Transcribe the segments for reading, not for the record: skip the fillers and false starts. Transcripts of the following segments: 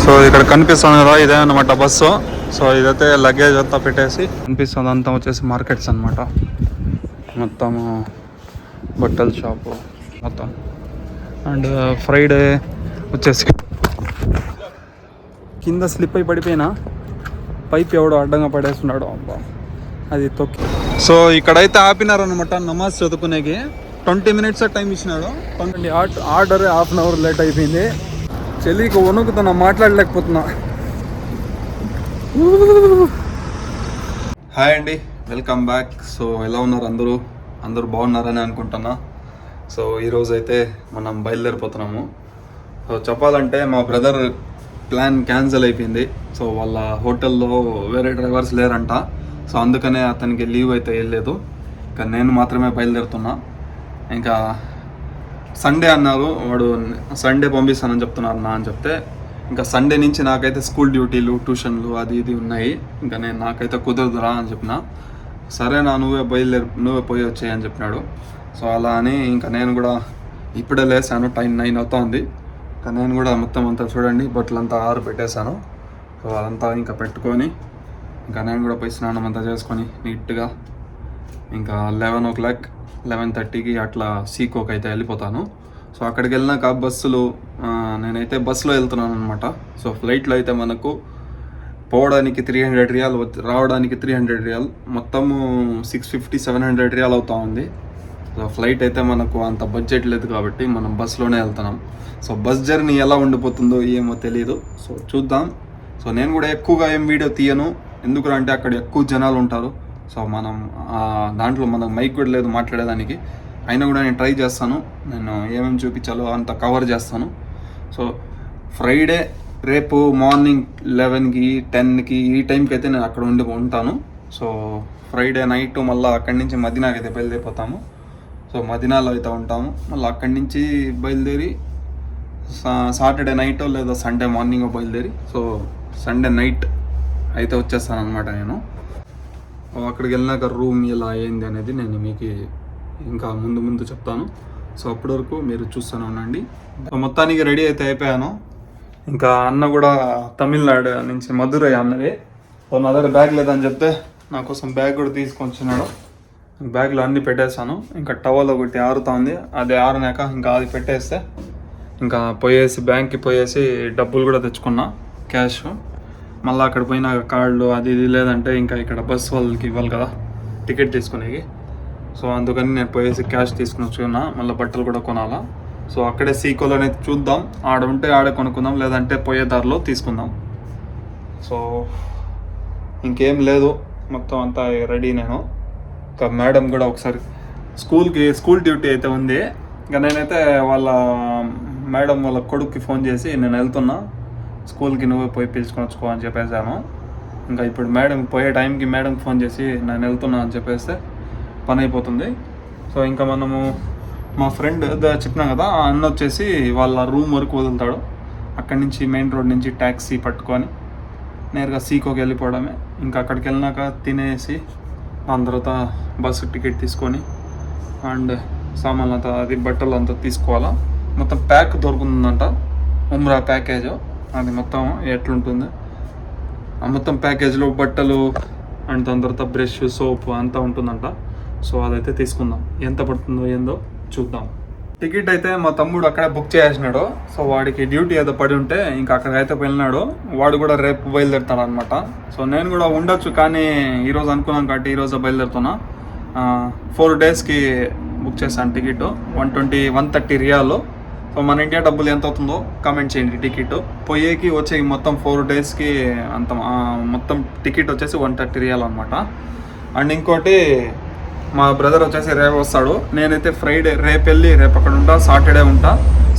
So ఇక్కడ కనిపిస్తుంది కదా, ఇదే అనమాట బస్సు. సో ఇదైతే లగేజ్ అంతా పెట్టేసి కనిపిస్తుంది. అంతా వచ్చేసి మార్కెట్స్ అనమాట. మొత్తము బట్టల షాపు మొత్తం. అండ్ ఫ్రైడే వచ్చేసి కింద స్లిప్ అయి పడిపోయినా పైప్ ఎవడో అడ్డంగా పడేస్తున్నాడు. అబ్బా అది తొక్కి. సో ఇక్కడైతే ఆపినారు అనమాట నమాజ్ చదువుకునేకి. 20 minutes టైం ఇచ్చినాడు. Order half an hour late అయిపోయింది. చెల్లికి వణుకుతున్నా, మాట్లాడలేకపోతున్నా. హాయ్ అండి, వెల్కమ్ బ్యాక్. సో ఎలా ఉన్నారు అందరూ బాగున్నారని అనుకుంటున్నా. సో ఈరోజు అయితే మనం బయలుదేరిపోతున్నాము. సో చెప్పాలంటే మా బ్రదర్ ప్లాన్ క్యాన్సిల్ అయిపోయింది. సో వాళ్ళ హోటల్లో వేరే డ్రైవర్స్ లేరంట. సో అందుకనే అతనికి లీవ్ అయితే వెళ్ళలేదు. ఇంకా నేను మాత్రమే బయలుదేరుతున్నా. ఇంకా సండే అన్నారు, వాడు సండే పంపిస్తానని చెప్తున్నారు నా అని చెప్తే, ఇంకా సండే నుంచి నాకైతే స్కూల్ డ్యూటీలు, ట్యూషన్లు అది ఇది ఉన్నాయి. ఇంకా నాకైతే కుదరదురా అని చెప్పిన. సరేనా, నువ్వే పోయి వచ్చాయి అని చెప్పినాడు. సో అలా అని ఇంకా నేను కూడా ఇప్పుడే లేసాను. టైం 9 అవుతుంది. ఇంకా నేను కూడా మొత్తం అంతా చూడండి బట్టలంతా ఆరు పెట్టేశాను. సో అదంతా ఇంకా పెట్టుకొని ఇంకా నేను కూడా పోయి స్నానం అంతా చేసుకొని నీట్గా ఇంకా 11 o'clock 11:30కి అట్లా సీకోకి అయితే వెళ్ళిపోతాను. సో అక్కడికి వెళ్ళినాక బస్సులు, నేనైతే బస్సులో వెళ్తున్నాను అనమాట. సో ఫ్లైట్లో అయితే మనకు పోవడానికి 300 రియాల్, రావడానికి 300 రియాల్, మొత్తము 650-700 రియాల్ అవుతా ఉంది. సో ఫ్లైట్ అయితే మనకు అంత బడ్జెట్ లేదు కాబట్టి మనం బస్సులోనే వెళ్తున్నాం. సో బస్ జర్నీ ఎలా ఉండిపోతుందో ఏమో తెలియదు. సో చూద్దాం. సో నేను కూడా ఎక్కువగా ఏం వీడియో తీయను, ఎందుకంటే అక్కడ ఎక్కువ జనాలు ఉంటారు. సో మనం దాంట్లో మనకు మైక్ కూడా లేదు మాట్లాడేదానికి. అయినా కూడా నేను ట్రై చేస్తాను, నేను ఏమేమి చూపించాలో అంత కవర్ చేస్తాను. సో ఫ్రైడే రేపు మార్నింగ్ 11కి 10కి ఈ టైంకి అయితే నేను అక్కడ ఉంటాను. సో ఫ్రైడే నైట్ మళ్ళీ అక్కడి నుంచి మదీనాకి అయితే బయలుదేరిపోతాము. సో మదీనాలో అయితే ఉంటాము. మళ్ళీ అక్కడి నుంచి బయలుదేరి సాటర్డే నైట్ లేదా సండే మార్నింగ్ బయలుదేరి సో సండే నైట్ అయితే వచ్చేస్తాను అనమాట. నేను అక్కడికి వెళ్ళినాక రూమ్ ఎలా అయింది అనేది నేను మీకు ఇంకా ముందు చెప్తాను. సో అప్పటి వరకు మీరు చూస్తూనే ఉండండి. సో మొత్తానికి రెడీ అయితే అయిపోయాను. ఇంకా అన్న కూడా తమిళనాడు నుంచి మధురై అన్నది. సో నా దగ్గర బ్యాగ్ లేదని చెప్తే నా కోసం బ్యాగ్ కూడా తీసుకొని వచ్చినాడు. బ్యాగ్లో అన్నీ పెట్టేశాను. ఇంకా టవల్ ఒకటి ఆరుతా ఉంది, అది ఆరినాక ఇంకా అది పెట్టేస్తే ఇంకా బ్యాంక్కి పోయేసి డబ్బులు కూడా తెచ్చుకున్నా, క్యాష్. మళ్ళీ అక్కడ పోయిన కార్డులు అది ఇది లేదంటే ఇంకా ఇక్కడ బస్ వాళ్ళకి ఇవ్వాలి కదా టికెట్ తీసుకునేకి. సో అందుకని నేను పోయేసి క్యాష్ తీసుకుని వచ్చుకున్నా. మళ్ళీ బట్టలు కూడా కొనాలా. సో అక్కడే సీకోలోనే చూద్దాం, ఆడ ఉంటే ఆడే కొనుక్కుందాం, లేదంటే పోయే దారిలో తీసుకుందాం. సో ఇంకేం లేదు, మొత్తం అంతా రెడీ. నేను ఇంకా మేడం కూడా ఒకసారి స్కూల్ డ్యూటీ అయితే ఉంది. ఇంకా నేనైతే మేడం వాళ్ళ కొడుక్కి ఫోన్ చేసి నేను వెళ్తున్నా స్కూల్కి, నువ్వే పోయి పిలుచుకొని వచ్చుకో అని చెప్పేసాను. ఇంకా ఇప్పుడు మేడం పోయే టైంకి మేడంకి ఫోన్ చేసి నేను వెళ్తున్నా అని చెప్పేస్తే పని అయిపోతుంది. సో ఇంకా మనము మా ఫ్రెండ్ చెప్పినా కదా, ఆ అన్న వచ్చేసి వాళ్ళ రూమ్ వరకు వదులుతాడు. అక్కడి నుంచి మెయిన్ రోడ్ నుంచి ట్యాక్సీ పట్టుకొని నేరుగా సీకోకి వెళ్ళిపోవడమే. ఇంకా అక్కడికి వెళ్ళినాక తినేసి దాని తర్వాత బస్సు టికెట్ తీసుకొని అండ్ సామాన్లు అంతా అది బట్టలు అంతా తీసుకోవాలా. మొత్తం ప్యాక్ దొరుకుతుందంట, ఉమ్రా ప్యాకేజ్. అది మొత్తం ఎట్లుంటుంది ఆ మొత్తం ప్యాకేజ్లో బట్టలు అండ్ దాని తర్వాత బ్రష్, సోప్ అంతా ఉంటుందంట. సో అదైతే తీసుకుందాం, ఎంత పడుతుందో ఏందో చూద్దాం. టికెట్ అయితే మా తమ్ముడు అక్కడే బుక్ చేసేసినాడు. సో వాడికి డ్యూటీ ఏదో పడి ఉంటే ఇంకా అక్కడికైతే వెళ్ళినాడు. వాడు కూడా రేపు బయలుదేరుతాడు అనమాట. సో నేను కూడా ఉండొచ్చు, కానీ ఈరోజు అనుకున్నాను కాబట్టి ఈరోజు బయలుదేరుతున్నా. 4 daysకి బుక్ చేశాను టికెట్. 130 రియాలు. సో మన ఇండియా డబ్బులు ఎంత అవుతుందో కామెంట్ చేయండి. టికెట్ పోయేకి వచ్చేకి మొత్తం 4 daysకి అంత మొత్తం టికెట్ వచ్చేసి 130 రియాలు అనమాట. అండ్ ఇంకోటి మా బ్రదర్ వచ్చేసి రేపు వస్తాడు. నేనైతే ఫ్రైడే రేపు వెళ్ళి రేపు అక్కడ ఉంటా, సాటర్డే ఉంటా,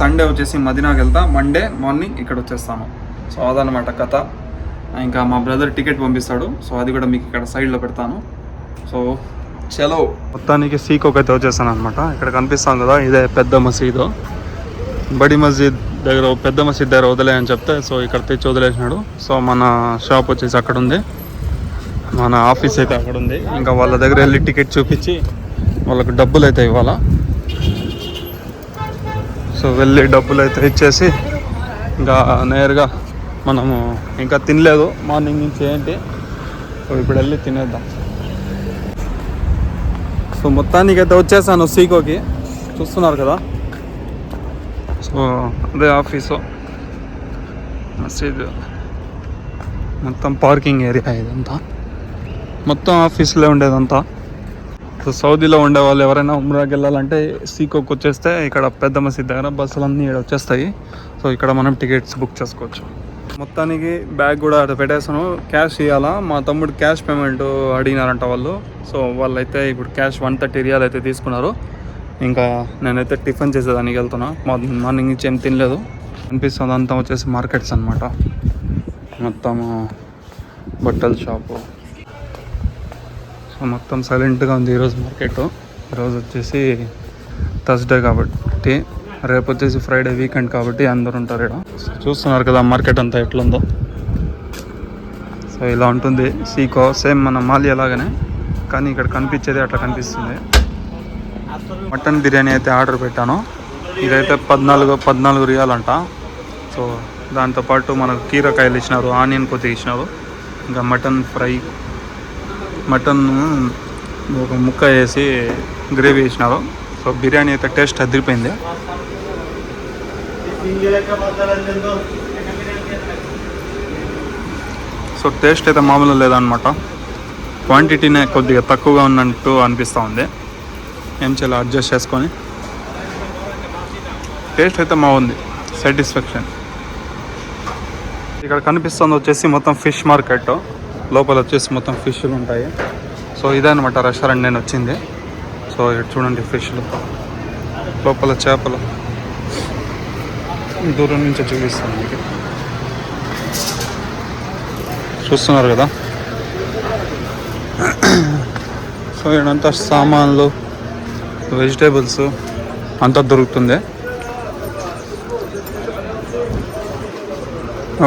సండే వచ్చేసి మదీనాకి వెళ్తా, మండే మార్నింగ్ ఇక్కడ వచ్చేస్తాను. సో అదనమాట కథ. ఇంకా మా బ్రదర్ టికెట్ పంపిస్తాడు. సో అది కూడా మీకు ఇక్కడ సైడ్లో పెడతాను. సో చలో మొత్తానికి సీకోకి అయితే వచ్చేస్తాను అనమాట. ఇక్కడ కనిపిస్తాం కదా, ఇదే పెద్ద మసీదు. బడి మస్జిద్ దగ్గర, పెద్ద మసీద్ దగ్గర వదిలే అని చెప్తే సో ఇక్కడ తెచ్చి వదిలేసినాడు. సో మన షాప్ వచ్చేసి అక్కడ ఉంది, మన ఆఫీస్ అయితే అక్కడ ఉంది. ఇంకా వాళ్ళ దగ్గర వెళ్ళి టికెట్ చూపించి వాళ్ళకు డబ్బులు అయితే ఇవ్వాలా. సో వెళ్ళి డబ్బులు అయితే ఇచ్చేసి ఇంకా నేరుగా మనము ఇంకా తినలేదు మార్నింగ్ నుంచి ఏంటి. సో ఇప్పుడు వెళ్ళి తినేద్దాం. సో మొత్తానికి అయితే వచ్చేసాను సీకోకి, చూస్తున్నారు కదా. సో అదే ఆఫీసు, మసీదు, మొత్తం పార్కింగ్ ఏరియా ఇదంతా, మొత్తం ఆఫీసులో ఉండేదంతా. సో సౌదీలో ఉండే వాళ్ళు ఎవరైనా ఉమ్రాకి వెళ్ళాలంటే సీకోకి వచ్చేస్తే ఇక్కడ పెద్ద మసీద్ దగ్గర బస్సులన్నీ ఇక్కడ వచ్చేస్తాయి. సో ఇక్కడ మనం టికెట్స్ బుక్ చేసుకోవచ్చు. మొత్తానికి బ్యాగ్ కూడా అక్కడ పెట్టేసాను. క్యాష్ ఇవ్వాలా, మా తమ్ముడు క్యాష్ పేమెంట్ అడిగినారంట వాళ్ళు. సో వాళ్ళైతే ఇప్పుడు క్యాష్ 130 రియాల్ అయితే తీసుకున్నారు. ఇంకా నేనైతే టిఫిన్ చేసేదానికి వెళ్తున్నా. మార్నింగ్ నుంచి ఏం తినలేదు. అనిపిస్తుంది అంతా వచ్చేసి మార్కెట్స్ అనమాట, మొత్తము బట్టల షాపు. సో మొత్తం సైలెంట్గా ఉంది ఈరోజు మార్కెట్. ఈరోజు వచ్చేసి థర్స్డే కాబట్టి, రేపు వచ్చేసి ఫ్రైడే వీకెండ్ కాబట్టి అందరు ఉంటారు ఇక్కడ. చూస్తున్నారు కదా మార్కెట్ అంతా ఎట్లుందో. సో ఇలా ఉంటుంది సీకో, సేమ్ మన మాలియా లాగానే, కానీ ఇక్కడ కనిపించేది అట్లా కనిపిస్తుంది. మటన్ బిర్యానీ అయితే ఆర్డర్ పెట్టాను. ఇదైతే 14 రియాల్ అంట. సో దాంతోపాటు మనకు కీరకాయలు ఇచ్చినారు, ఆనియన్ కొద్దిగా ఇచ్చినారు, ఇంకా మటన్ ఫ్రై, మటన్ ఒక ముక్క వేసి గ్రేవీ ఇచ్చినారు. సో బిర్యానీ అయితే టేస్ట్ అదిరిపోయింది. సో టేస్ట్ అయితే మామూలు లేదనమాట, క్వాంటిటీనే కొద్దిగా తక్కువగా ఉన్నట్టు అనిపిస్తూ ఉంది. ఏం చేయాలి అడ్జస్ట్ చేసుకొని. టేస్ట్ అయితే బాగుంది, సాటిస్ఫాక్షన్. ఇక్కడ కనిపిస్తుంది వచ్చేసి మొత్తం ఫిష్ మార్కెట్. లోపల వచ్చేసి మొత్తం ఫిష్లు ఉంటాయి. సో ఇదే అనమాట రెస్టారెంట్ నేను వచ్చింది. సో ఇక్కడ చూడండి ఫిష్లు, లోపల చేపలు దూరం నుంచి చూపిస్తాను మీకు. చూస్తున్నారు కదా. సో ఇక్కడంతా సామాన్లు, వెజిటేబుల్స్ అంతా దొరుకుతుంది.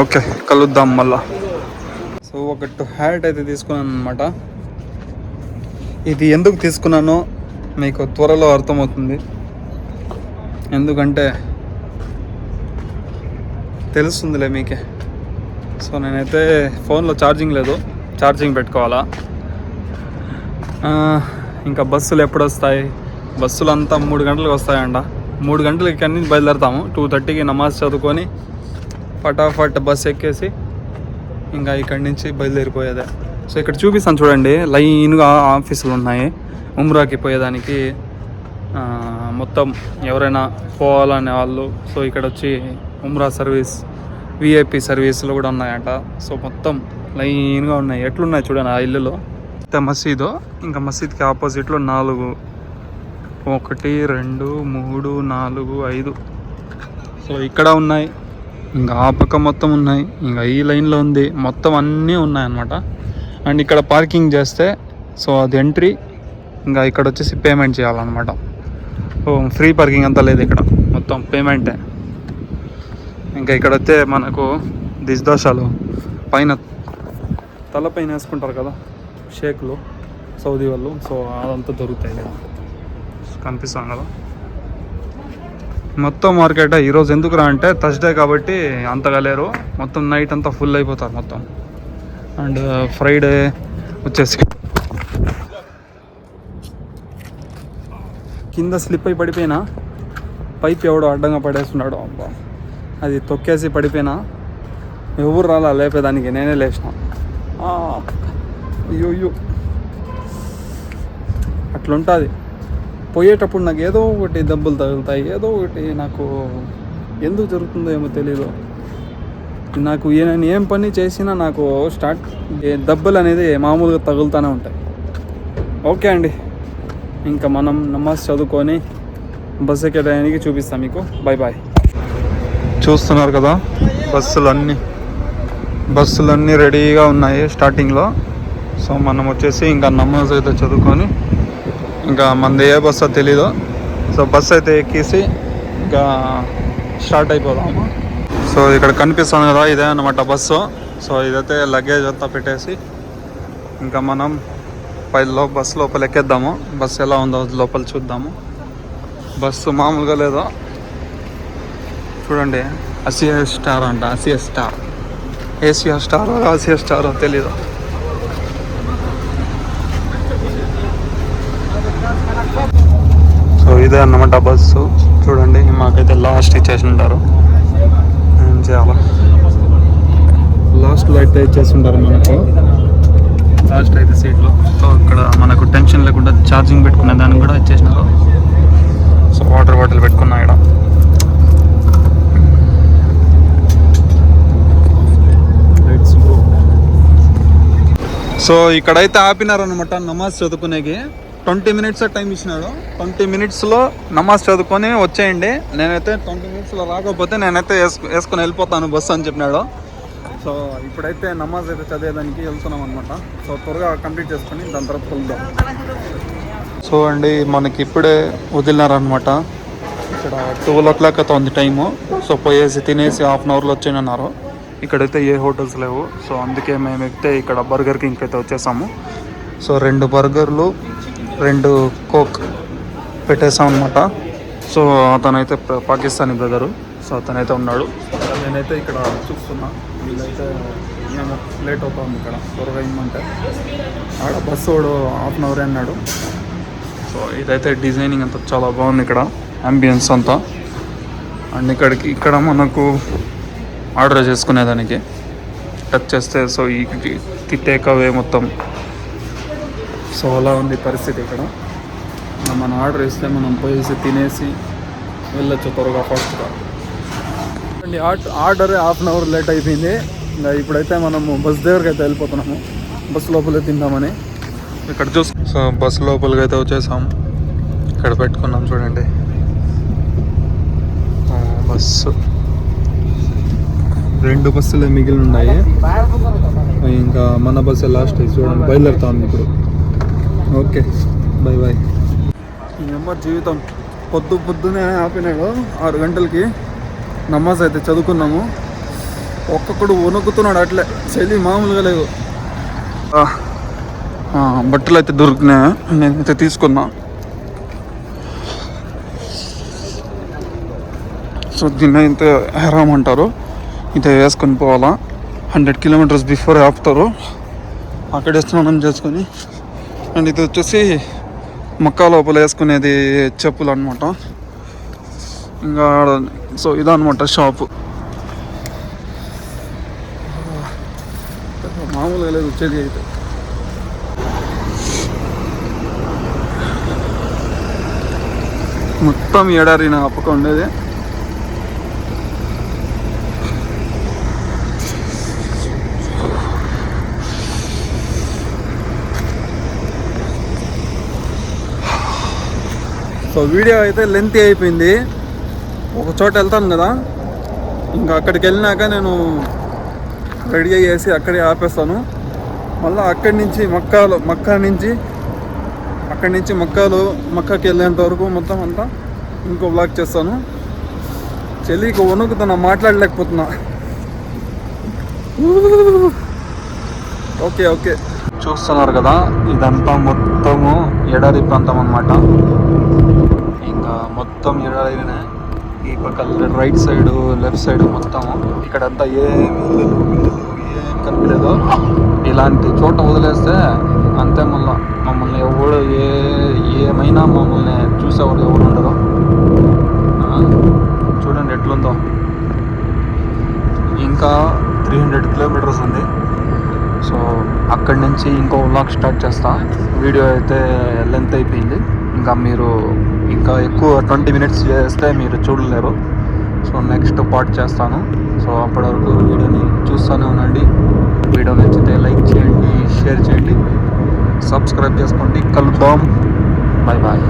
ఓకే, కలుద్దాం మళ్ళా. సో ఒక 2 హ్యాట్ అయితే తీసుకున్నాను అనమాట. ఇది ఎందుకు తీసుకున్నానో మీకు త్వరలో అర్థమవుతుంది. ఎందుకంటే తెలుస్తుందిలే మీకే. సో నేనైతే ఫోన్లో ఛార్జింగ్ లేదు, ఛార్జింగ్ పెట్టుకోవాలా. ఇంకా బస్సులు ఎప్పుడు వస్తాయి? బస్సులు అంతా 3 గంటలకు వస్తాయంట. 3 గంటలకి ఇక్కడి నుంచి బయలుదేరుతాము. 2:30కి నమాజ్ చదువుకొని ఫటాఫట్ బస్ ఎక్కేసి ఇంకా ఇక్కడి నుంచి బయలుదేరిపోయేదే. సో ఇక్కడ చూపిస్తాను చూడండి, లైన్గా ఆఫీసులు ఉన్నాయి ఉమ్రాకి పోయేదానికి. మొత్తం ఎవరైనా పోవాలనే వాళ్ళు సో ఇక్కడ వచ్చి ఉమ్రా సర్వీస్, విఐపి సర్వీసులు కూడా ఉన్నాయంట. సో మొత్తం లైన్గా ఉన్నాయి. ఎట్లున్నాయి చూడండి ఆ ఇల్లులో. మసీదు, ఇంకా మసీద్కి ఆపోజిట్లో 4, 1, 2, 3, 4, 5 సో ఇక్కడ ఉన్నాయి. ఇంకా ఆ పక్క మొత్తం ఉన్నాయి. ఇంకా ఈ లైన్లో ఉంది, మొత్తం అన్నీ ఉన్నాయన్నమాట. అండ్ ఇక్కడ పార్కింగ్ చేస్తే సో అది ఎంట్రీ, ఇంకా ఇక్కడ వచ్చేసి పేమెంట్ చేయాలన్నమాట. సో ఫ్రీ పార్కింగ్ అంతా లేదు ఇక్కడ, మొత్తం పేమెంటే. ఇంకా ఇక్కడ వస్తే మనకు దిష్దోషాలు పైన తలపైన వేసుకుంటారు కదా షేక్లు సౌదీ వాళ్ళు, సో అదంతా దొరుకుతాయి కదా. కనిపిస్తాం కదా మొత్తం మార్కెట్. ఈరోజు ఎందుకు రా అంటే థర్స్డే కాబట్టి అంతగా లేరు, మొత్తం నైట్ అంతా ఫుల్ అయిపోతారు మొత్తం. అండ్ ఫ్రైడే వచ్చేసి కింద స్లిప్ అయి పడిపోయినా, పైప్ ఎవడో అడ్డంగా పడేస్తున్నాడు. అబ్బా అది తొక్కేసి పడిపోయినా, ఎవరు రాలా లేపేదానికి, నేనే లేచిన. అయ్యో అట్లుంటుంది. పోయేటప్పుడు నాకు ఏదో ఒకటి దెబ్బలు తగులుతాయి, ఏదో ఒకటి నాకు ఎందుకు జరుగుతుందో ఏమో తెలీదు. నాకు నేను ఏం పని చేసినా నాకు దెబ్బలు అనేది మామూలుగా తగులుతూనే ఉంటాయి. ఓకే అండి, ఇంకా మనం నమాజ్ చదువుకొని బస్సు ఎక్కేదానికి చూపిస్తాం మీకు. బాయ్. చూస్తున్నారు కదా బస్సులన్నీ రెడీగా ఉన్నాయి స్టార్టింగ్లో. సో మనం వచ్చేసి ఇంకా నమాజ్ అయితే చదువుకొని, ఇంకా మనది ఏ బస్సో తెలీదు. సో బస్సు అయితే ఎక్కేసి ఇంకా స్టార్ట్ అయిపోదాము. సో ఇక్కడ కనిపిస్తుంది కదా, ఇదే అన్నమాట బస్సు. సో ఇదైతే లగేజ్ అంతా పెట్టేసి ఇంకా మనం బస్సు లోపల ఎక్కేద్దాము. బస్సు ఎలా ఉందో లోపల చూద్దాము. బస్సు మామూలుగా లేదో చూడండి, ASIA స్టార్ అంట, ASIA స్టార్. ఏసియా స్టారో ఆసియా స్టారో తెలీదు. సో ఇదే అన్నమాట బస్సు. చూడండి మాకైతే లాస్ట్ ఇచ్చేసి ఉంటారు. ఏం చేయాలా, లాస్ట్లో అయితే ఇచ్చేసి ఉంటారు మనకు. లాస్ట్ అయితే సీట్లో. సో ఇక్కడ మనకు టెన్షన్ లేకుండా ఛార్జింగ్ పెట్టుకునే దానికి కూడా ఇచ్చేసినారు. సో వాటర్ బాటిల్ పెట్టుకున్నా ఇక్కడ. సో ఇక్కడైతే ఆపినారనమాట నమాజ్ చదువుకునేకి. 20 minutes టైం ఇచ్చినాడు. 20 minutesలో నమాజ్ చదువుకొని వచ్చేయండి. నేనైతే 20 minutesలో రాకపోతే నేనైతే వేసుకొని వెళ్ళిపోతాను బస్సు అని చెప్పినాడు. సో ఇప్పుడైతే నమాజ్ అయితే చదివేదానికి వెళ్తున్నాం అనమాట. సో త్వరగా కంప్లీట్ చేసుకొని దాని తర్వాత వెళ్దాం. సో అండి మనకి ఇప్పుడే వదిలినారనమాట. ఇక్కడ 12 o'clock అయితే ఉంది టైము. సో పోయేసి తినేసి హాఫ్ అన్ అవర్లో వచ్చేయన్నారు. ఇక్కడైతే ఏ హోటల్స్ లేవు. సో అందుకే మేము ఎక్కితే ఇక్కడ బర్గర్ కింగ్కి అయితే వచ్చేసాము. సో 2 బర్గర్లు 2 కోక్ పెట్టేసాం అనమాట. సో అతనైతే పాకిస్తానీ బ్రదరు. సో అతనైతే ఉన్నాడు. నేనైతే ఇక్కడ చూస్తున్నా. వీళ్ళైతే మేము లేట్ అవుతాం ఇక్కడ త్వరగా ఇమ్మంటే. ఆడ బస్సు వాడు హాఫ్ అన్ అవర్ అన్నాడు. సో ఇదైతే డిజైనింగ్ అంతా చాలా బాగుంది ఇక్కడ, అంబియన్స్ అంతా. అండ్ ఇక్కడ మనకు ఆర్డర్ చేసుకునేదానికి టచ్ చేస్తే సో ఈ టేక్ అవే మొత్తం. సో అలా ఉంది పరిస్థితి ఇక్కడ. మనం ఆర్డర్ ఇస్తే మనం పోయేసి తినేసి వెళ్ళొచ్చు త్వరగా ఫాస్ట్గా. అండి order half an hour late అయిపోయింది. ఇంకా ఇప్పుడైతే మనము బస్ దగ్గరికి అయితే వెళ్ళిపోతున్నాము. బస్సు లోపలే తిందామని ఇక్కడ సో బస్సు లోపలికి అయితే వచ్చేసాము. ఇక్కడ పెట్టుకున్నాం చూడండి బస్సు. 2 బస్సులే మిగిలి ఉన్నాయి. ఇంకా మన బస్సు లాస్ట్ చూడండి బయలుదేరుతా ఉంది ఇప్పుడు. Okay bye bye. ఈ నెంబర్ జీవితం పొద్దునే ఆపినాడు. 6 గంటలకి నమాజ్ అయితే చదువుకున్నాము. ఒక్కొక్కడు వణుకుతున్నాడు అట్లే, చలి మామూలుగా లేదు. బట్టలు అయితే దొరికినాయి, నేనైతే తీసుకున్నా. సో దీన్ని అయితే హెరామ్ అంటారు. ఇదే వేసుకొని పోవాలా. 100 kilometers బిఫోర్ ఆపుతారు. అక్కడే స్నానం చేసుకొని. అండ్ ఇది వచ్చేసి మక్కా లోపల వేసుకునేది చెప్పులు అనమాట. ఇంకా సో ఇదనమాట షాపు. మామూలుగా లేదు చలి అయితే. మొత్తం ఎడారి నా అప్పక ఉండేది. సో వీడియో అయితే లెంతీ అయిపోయింది. ఒక చోట వెళ్తాను కదా, ఇంకా అక్కడికి వెళ్ళినాక నేను రెడీ అయ్యేసి అక్కడే ఆపేస్తాను. మళ్ళీ అక్కడి నుంచి మక్కాకి వెళ్ళేంత వరకు మొత్తం అంతా ఇంకో బ్లాగ్ చేస్తాను. చెల్లికి వణుకుతున్నా, మాట్లాడలేకపోతున్నా. ఓకే చూస్తున్నారు కదా, ఇదంతా మొత్తము ఎడారి ప్రాంతం అన్నమాట. ఇంకా మొత్తం ఎడారినే. ఈ పక్క రైట్ సైడు లెఫ్ట్ సైడ్ మొత్తము ఇక్కడంతా ఏమి ఇల్లులు ఏం కనిపించలేదు. ఇలాంటి చోట వదిలేస్తే అంతే. మమ్మల్ని ఎవడు ఏమైనా మమ్మల్ని చూసేవాళ్ళు ఎవరు ఉండరు. చూడండి ఎట్లుందో. ఇంకా 300 kilometers ఉంది. సో అక్కడి నుంచి ఇంకో వ్లాగ్ స్టార్ట్ చేస్తా. వీడియో అయితే లెంత్ అయిపోయింది. ఇంకా ఎక్కువ 20 minutes చేస్తే మీరు చూడలేరు. సో నెక్స్ట్ పార్ట్ చేస్తాను. సో అప్పటి వరకు వీడియోని చూస్తూనే ఉండండి. వీడియో నచ్చితే లైక్ చేయండి, షేర్ చేయండి, సబ్స్క్రైబ్ చేసుకోండి. కలుద్దాం. Bye bye.